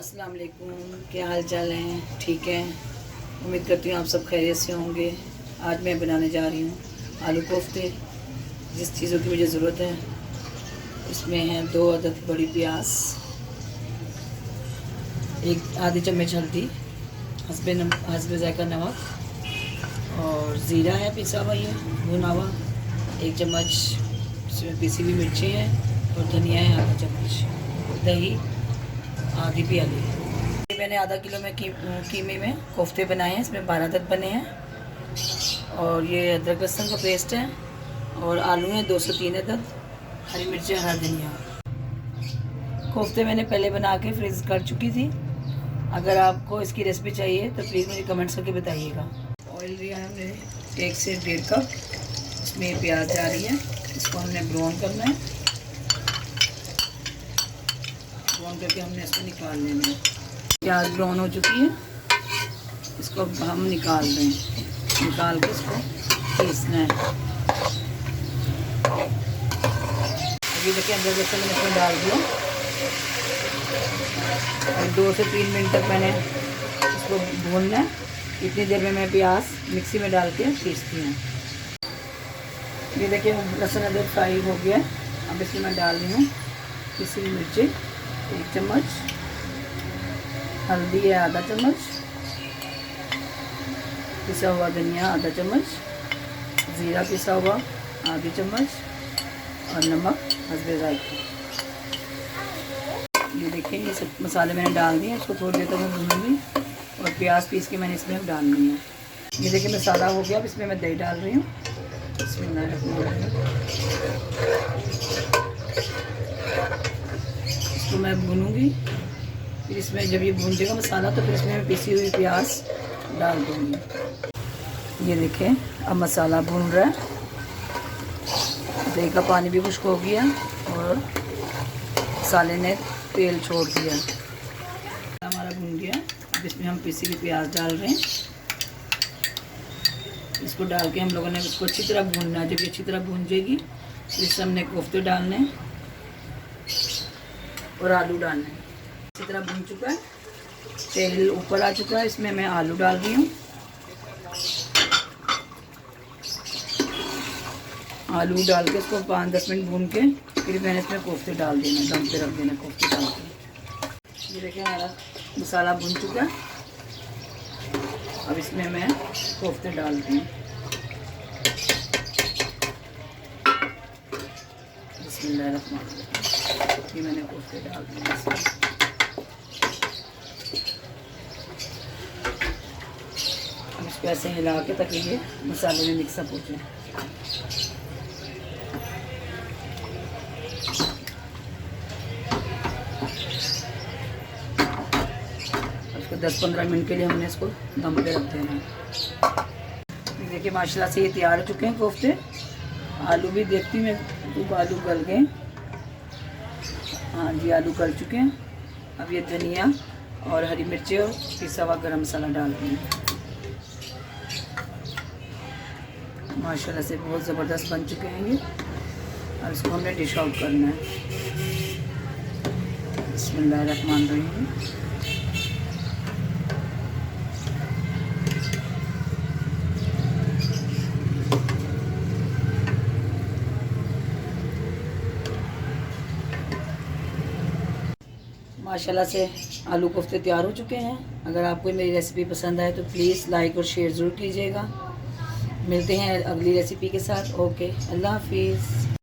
अस्सलाम वालेकुम, क्या हाल चाल हैं? ठीक है, उम्मीद करती हूँ आप सब खैरियत से होंगे। आज मैं बनाने जा रही हूँ आलू कोफ्ते। जिस चीज़ों की मुझे ज़रूरत है उसमें है 2 अदद बड़ी प्याज, एक आधी चम्मच हल्दी, हस्बे ज़ायका नमक और ज़ीरा है पिसा हुआ, ये भुना हुआ 1 चम्मच। इसमें पिसी हुई मिर्ची हैं और धनिया है आधा चम्मच, दही आधी प्याली। मैंने आधा किलो में कीमे में कोफ्ते बनाए हैं, इसमें 12 अदद बने हैं। और ये अदरक लहसुन का पेस्ट है और आलू हैं 2 से 3 अदद, हरी मिर्ची, हरा धनिया। कोफ्ते मैंने पहले बना के फ्रीज़ कर चुकी थी। अगर आपको इसकी रेसिपी चाहिए तो प्लीज़ मुझे कमेंट्स करके बताइएगा। ऑयल लिया है हमने 1 से 1.5 कप। इसमें प्याज जा रही है, इसको हमने ब्राउन करना है। ब्राउन करके हमने इसको निकाल लेना है। प्याज ब्राउन हो चुकी है, इसको हम निकाल दें। निकाल के इसको पीसना है। अभी देखिए अदरक लहसुन मैंने इसमें डाल दिया और 2 से 3 मिनट तक मैंने इसको भूनना है। इतनी देर में मैं प्याज मिक्सी में डाल के पीसती हूँ। ये देखिए लहसुन अदरक फ्राई हो गया। अब इसमें मैं डाल रही हूँ पिसी हुई मिर्ची 1 चम्मच, हल्दी है आधा चम्मच, पिसा हुआ धनिया आधा चम्मच, ज़ीरा पिसा हुआ आधी चम्मच और नमक हस्बे ज़ायका। ये देखिए ये सब मसाले मैंने डाल दिए। इसको थोड़ी देर तक मैं भूनूंगी और प्याज पीस के मैंने इसमें डालनी है। ये देखिए मसाला हो गया। अब इसमें मैं दही डाल रही हूँ। इसको मैं भूनूंगी। फिर इसमें जब ये भून जाएगा मसाला तो फिर इसमें मैं पिसी हुई प्याज डाल दूँगी। ये देखें अब मसाला भून रहा है। दही का पानी भी खुश्क हो गया और मसाले ने तेल छोड़ दिया। हमारा भून गया। अब इसमें हम पिसी हुई प्याज डाल रहे हैं। इसको डाल के हम लोगों ने इसको अच्छी तरह भूनना है। जब ये अच्छी तरह भून जाएगी तो इसमें हमने कोफ्ते डालने और आलू डालने। अच्छी तरह भून चुका है, तेल ऊपर आ चुका है। इसमें मैं आलू डाल रही हूँ। आलू डाल के इसको 5-10 मिनट भून के फिर मैंने इसमें कोफ्ते डाल देना, दम पे रख देना कोफ्ते डाल के। ये देखिए हमारा मसाला भून चुका है। अब इसमें मैं कोफ्ते डालती हूँ। बिस्मिल्लाहिर्रहमानिर्रहीम। ये मैंने कोफ्ते डाल दिए इसमें। अब इसको ऐसे हिला के ताकि ये मसाले में मिक्सअप हो जाए। इसको 10-15 मिनट के लिए हमने इसको दम पे रख देना है। देखिए माशाल्लाह से ये तैयार हो चुके हैं कोफ्ते। आलू भी देखती मैं तो आलू गल गए। हाँ जी आलू गल चुके हैं। अब ये धनिया और हरी मिर्ची और पिसा हुआ गरम मसाला डाल दें। माशाल्लाह से बहुत ज़बरदस्त बन चुके हैं ये। और इसको हमने डिश आउट करना है। बिस्मिल्लाहिर्रहमानिर्रहीम। माशाल्लाह से आलू कोफ्ते तैयार हो चुके हैं। अगर आपको मेरी रेसिपी पसंद आए तो प्लीज़ लाइक और शेयर ज़रूर कीजिएगा। मिलते हैं अगली रेसिपी के साथ। ओके, अल्लाह हाफिज़।